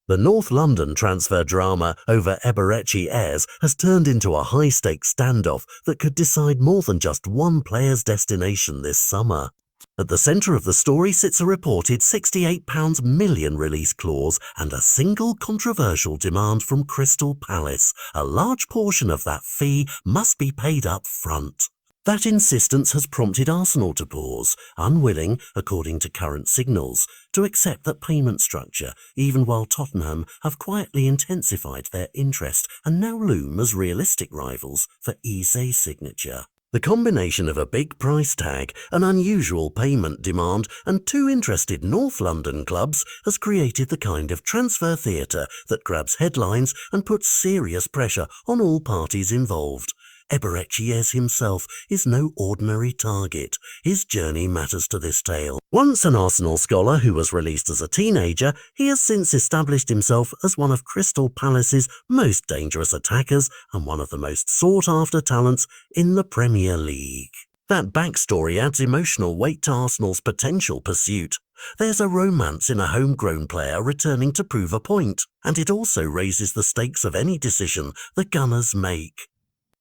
The North London transfer drama over 68m Eze has turned into a high-stakes standoff that could decide more than just one player's destination this summer. At the centre of the story sits a reported £68 million release clause and a single controversial demand from Crystal Palace. A large portion of that fee must be paid up front. That insistence has prompted Arsenal to pause, unwilling, according to current signals, to accept that payment structure, even while Tottenham have quietly intensified their interest and now loom as realistic rivals for Eze's signature. The combination of a big price tag, an unusual payment demand, and two interested North London clubs has created the kind of transfer theatre that grabs headlines and puts serious pressure on all parties involved. 68m Eze himself is no ordinary target. His journey matters to this tale. Once an Arsenal scholar who was released as a teenager, he has since established himself as one of Crystal Palace's most dangerous attackers and one of the most sought-after talents in the Premier League. That backstory adds emotional weight to Arsenal's potential pursuit. There's a romance in a homegrown player returning to prove a point, and it also raises the stakes of any decision the Gunners make.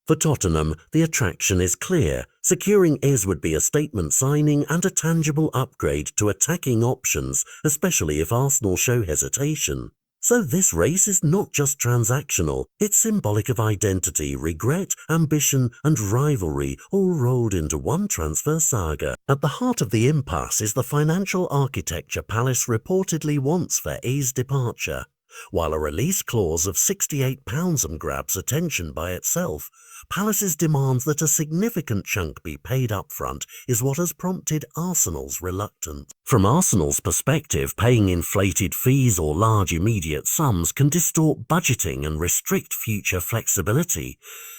For Tottenham, the attraction is clear. Securing Eze would be a statement signing and a tangible upgrade to attacking options, especially if Arsenal show hesitation. So this race is not just transactional, it's symbolic of identity, regret, ambition and rivalry all rolled into one transfer saga. At the heart of the impasse is the financial architecture Palace reportedly wants for Eze's departure. While a release clause of £68 grabs attention by itself, Palace's demands that a significant chunk be paid up front is what has prompted Arsenal's reluctance. From Arsenal's perspective, paying inflated fees or large immediate sums can distort budgeting and restrict future flexibility.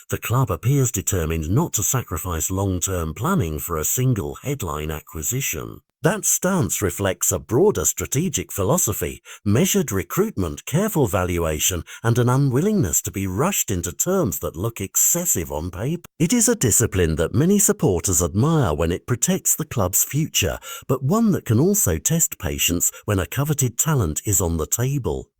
The club appears determined not to sacrifice long-term planning for a single headline acquisition. That stance reflects a broader strategic philosophy, measured recruitment, careful valuation, and an unwillingness to be rushed into terms that look excessive on paper. It is a discipline that many supporters admire when it protects the club's future, but one that can also test patience when a coveted talent is on the table.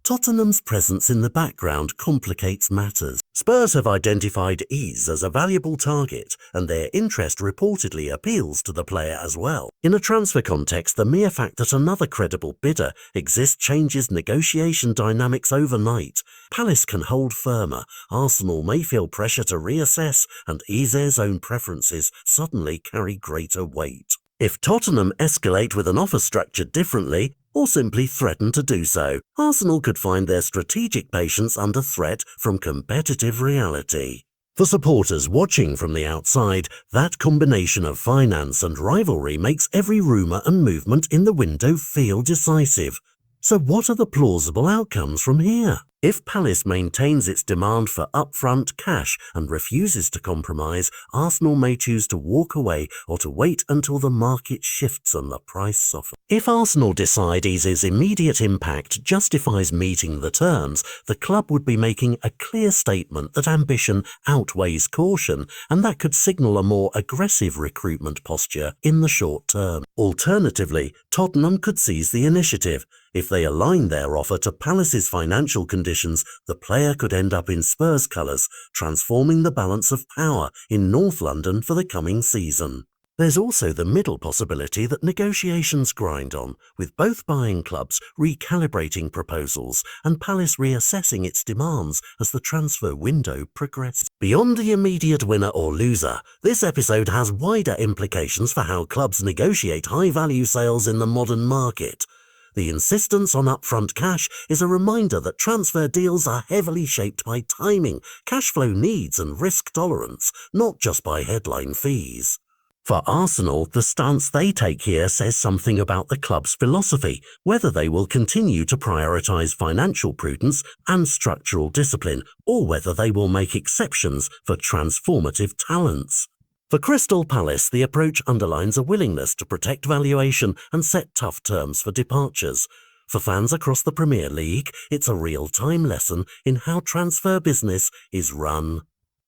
Tottenham's presence in the background complicates matters. Spurs have identified Eze as a valuable target, and their interest reportedly appeals to the player as well. In a transfer context, the mere fact that another credible bidder exists changes negotiation dynamics overnight. Palace can hold firmer, Arsenal may feel pressure to reassess, and Eze's own preferences suddenly carry greater weight. If Tottenham escalate with an offer structured differently, or simply threaten to do so, Arsenal could find their strategic patience under threat from competitive reality. For supporters watching from the outside, that combination of finance and rivalry makes every rumour and movement in the window feel decisive. So what are the plausible outcomes from here? If Palace maintains its demand for upfront cash and refuses to compromise, Arsenal may choose to walk away or to wait until the market shifts and the price softens. If Arsenal decide Eze's immediate impact justifies meeting the terms, the club would be making a clear statement that ambition outweighs caution, and that could signal a more aggressive recruitment posture in the short term. Alternatively, Tottenham could seize the initiative. If they align their offer to Palace's financial conditions, the player could end up in Spurs colours, transforming the balance of power in North London for the coming season. There's also the middle possibility that negotiations grind on, with both buying clubs recalibrating proposals and Palace reassessing its demands as the transfer window progresses. Beyond the immediate winner or loser, this episode has wider implications for how clubs negotiate high-value sales in the modern market. The insistence on upfront cash is a reminder that transfer deals are heavily shaped by timing, cash flow needs and risk tolerance, not just by headline fees. For Arsenal, the stance they take here says something about the club's philosophy, whether they will continue to prioritise financial prudence and structural discipline, or whether they will make exceptions for transformative talents. For Crystal Palace, the approach underlines a willingness to protect valuation and set tough terms for departures. For fans across the Premier League, it's a real-time lesson in how transfer business is run.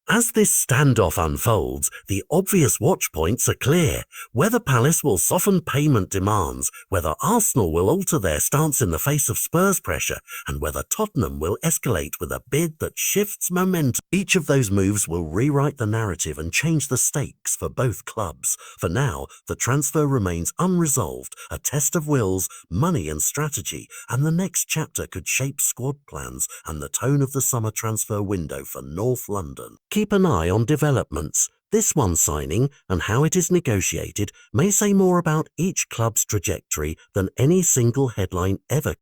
As this standoff unfolds, the obvious watch points are clear. Whether Palace will soften payment demands, whether Arsenal will alter their stance in the face of Spurs pressure, and whether Tottenham will escalate with a bid that shifts momentum. Each of those moves will rewrite the narrative and change the stakes for both clubs. For now, the transfer remains unresolved, a test of wills, money and strategy, and the next chapter could shape squad plans and the tone of the summer transfer window for North London. Keep an eye on developments. This one signing and how it is negotiated may say more about each club's trajectory than any single headline ever